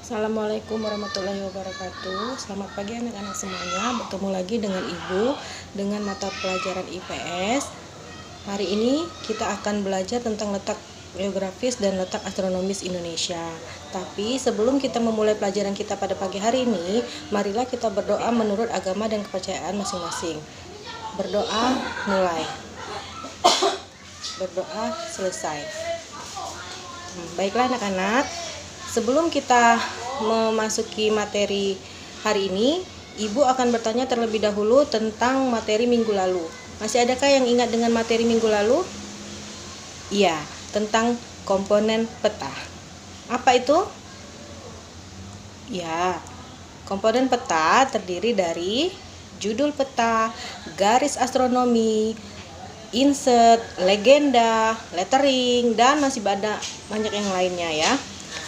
Assalamualaikum warahmatullahi wabarakatuh. Selamat pagi anak-anak semuanya. Bertemu lagi dengan Ibu dengan mata pelajaran IPS. Hari ini kita akan belajar tentang letak geografis dan letak astronomis Indonesia. Tapi sebelum kita memulai pelajaran kita pada pagi hari ini, marilah kita berdoa menurut agama dan kepercayaan masing-masing. Berdoa mulai. Berdoa selesai. Baiklah anak-anak, sebelum kita memasuki materi hari ini, Ibu akan bertanya terlebih dahulu tentang materi minggu lalu. Masih adakah yang ingat dengan materi minggu lalu? Iya, tentang komponen peta. Apa itu? Ya, komponen peta terdiri dari judul peta, garis astronomi, insert, legenda, lettering, dan masih banyak yang lainnya ya.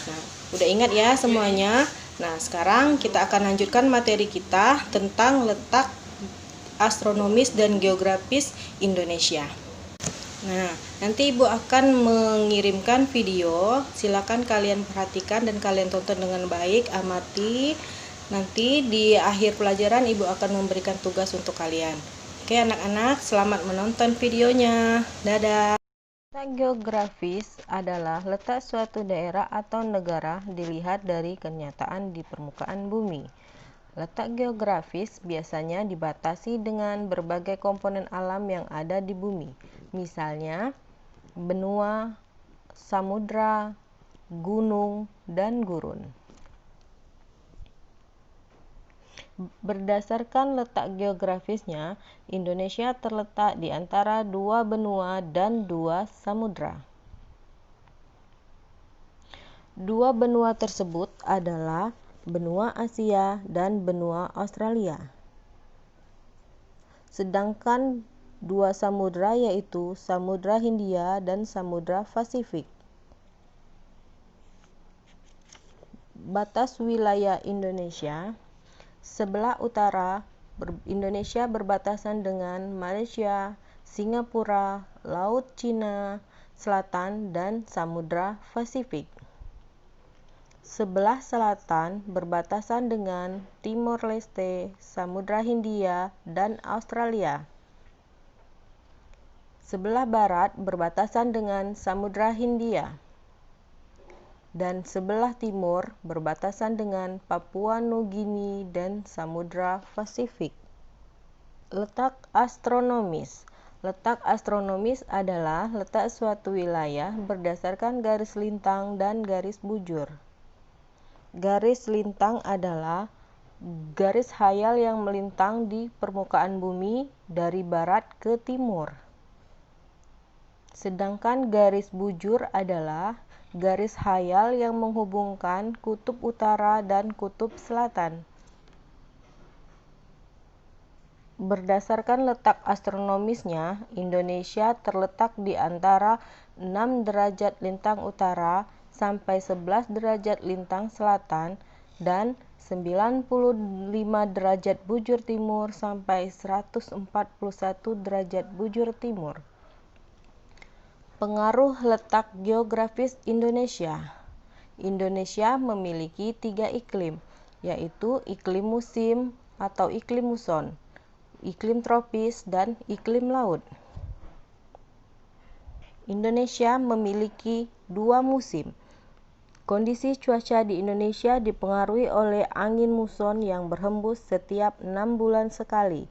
Nah, udah ingat ya semuanya? Nah, sekarang kita akan lanjutkan materi kita tentang letak astronomis dan geografis Indonesia. Nah, nanti Ibu akan mengirimkan video. Silakan kalian perhatikan dan kalian tonton dengan baik, amati. Nanti di akhir pelajaran Ibu akan memberikan tugas untuk kalian. Oke anak-anak, selamat menonton videonya. Dadah. Letak geografis adalah letak suatu daerah atau negara dilihat dari kenyataan di permukaan bumi. Letak geografis biasanya dibatasi dengan berbagai komponen alam yang ada di bumi, misalnya benua, samudra, gunung, dan gurun. Berdasarkan letak geografisnya, Indonesia terletak di antara dua benua dan dua samudra. Dua benua tersebut adalah benua Asia dan benua Australia. Sedangkan dua samudra yaitu Samudra Hindia dan Samudra Pasifik. Batas wilayah Indonesia. Sebelah utara, Indonesia berbatasan dengan Malaysia, Singapura, Laut Cina Selatan, dan Samudra Pasifik. Sebelah selatan berbatasan dengan Timor Leste, Samudra Hindia, dan Australia. Sebelah barat berbatasan dengan Samudra Hindia. Dan sebelah timur berbatasan dengan Papua Nugini dan Samudra Pasifik. Letak astronomis. Letak astronomis adalah letak suatu wilayah berdasarkan garis lintang dan garis bujur. Garis lintang adalah garis khayal yang melintang di permukaan bumi dari barat ke timur. Sedangkan garis bujur adalah garis khayal yang menghubungkan kutub utara dan kutub selatan. Berdasarkan letak astronomisnya, Indonesia terletak di antara 6 derajat lintang utara sampai 11 derajat lintang selatan dan 95 derajat bujur timur sampai 141 derajat bujur timur. Pengaruh letak geografis Indonesia. Indonesia memiliki 3 iklim, yaitu iklim musim atau iklim muson, iklim tropis, dan iklim laut. Indonesia memiliki 2 musim. Kondisi cuaca di Indonesia dipengaruhi oleh angin muson yang berhembus setiap 6 bulan sekali.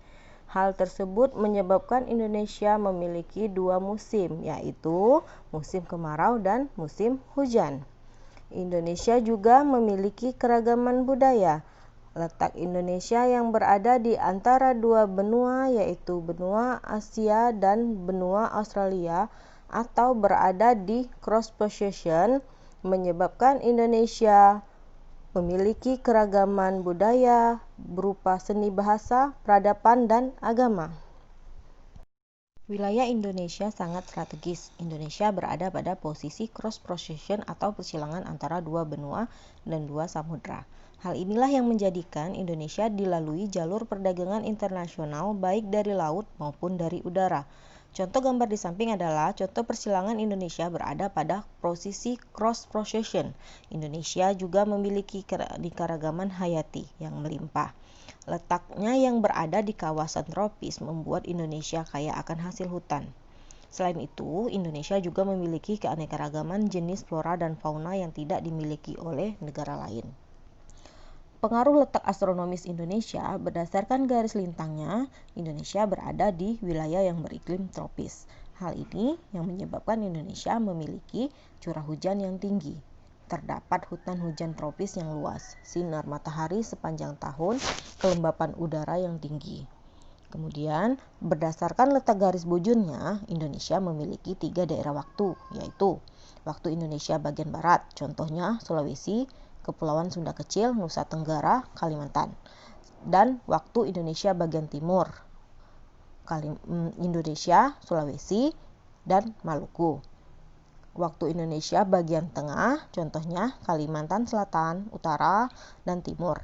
Hal tersebut menyebabkan Indonesia memiliki 2 musim, yaitu musim kemarau dan musim hujan. Indonesia juga memiliki keragaman budaya. Letak Indonesia yang berada di antara dua benua, yaitu benua Asia dan benua Australia, atau berada di cross position, menyebabkan Indonesia memiliki keragaman budaya berupa seni bahasa, peradaban, dan agama. Wilayah Indonesia sangat strategis. Indonesia berada pada posisi cross position atau persilangan antara dua benua dan dua samudra. Hal inilah yang menjadikan Indonesia dilalui jalur perdagangan internasional baik dari laut maupun dari udara. Contoh gambar di samping adalah contoh persilangan Indonesia berada pada posisi cross procession. Indonesia juga memiliki keanekaragaman hayati yang melimpah. Letaknya yang berada di kawasan tropis membuat Indonesia kaya akan hasil hutan. Selain itu, Indonesia juga memiliki keanekaragaman jenis flora dan fauna yang tidak dimiliki oleh negara lain. Pengaruh letak astronomis Indonesia berdasarkan garis lintangnya, Indonesia berada di wilayah yang beriklim tropis. Hal ini yang menyebabkan Indonesia memiliki curah hujan yang tinggi. Terdapat hutan hujan tropis yang luas, sinar matahari sepanjang tahun, kelembapan udara yang tinggi. Kemudian, berdasarkan letak garis bujurnya, Indonesia memiliki 3 daerah waktu, yaitu waktu Indonesia bagian barat, contohnya Sulawesi, Kepulauan Sunda Kecil, Nusa Tenggara, Kalimantan. Dan waktu Indonesia bagian timur, Indonesia, Sulawesi, dan Maluku. Waktu Indonesia bagian tengah, contohnya Kalimantan Selatan, Utara, dan Timur.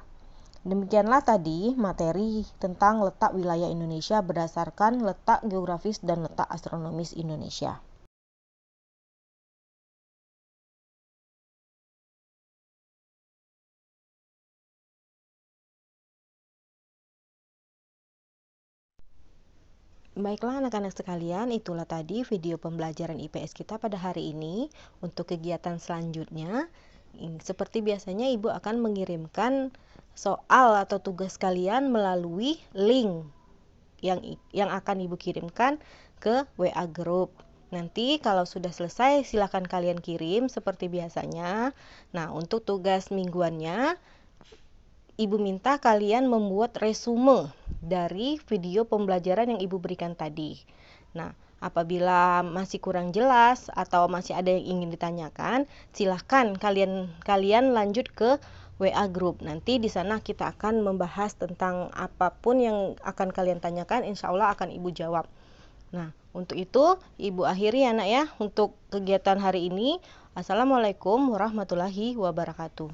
Demikianlah tadi materi tentang letak wilayah Indonesia berdasarkan letak geografis dan letak astronomis Indonesia. Baiklah anak-anak sekalian, itulah tadi video pembelajaran IPS kita pada hari ini. Untuk kegiatan selanjutnya, seperti biasanya Ibu akan mengirimkan soal atau tugas kalian melalui link yang akan Ibu kirimkan ke WA Group. Nanti kalau sudah selesai silahkan kalian kirim seperti biasanya. Nah, untuk tugas mingguannya, Ibu minta kalian membuat resume dari video pembelajaran yang Ibu berikan tadi. Nah, apabila masih kurang jelas atau masih ada yang ingin ditanyakan, silahkan kalian lanjut ke WA Group. Nanti di sana kita akan membahas tentang apapun yang akan kalian tanyakan, insya Allah akan Ibu jawab. Nah, untuk itu Ibu akhiri anak ya untuk kegiatan hari ini. Assalamualaikum warahmatullahi wabarakatuh.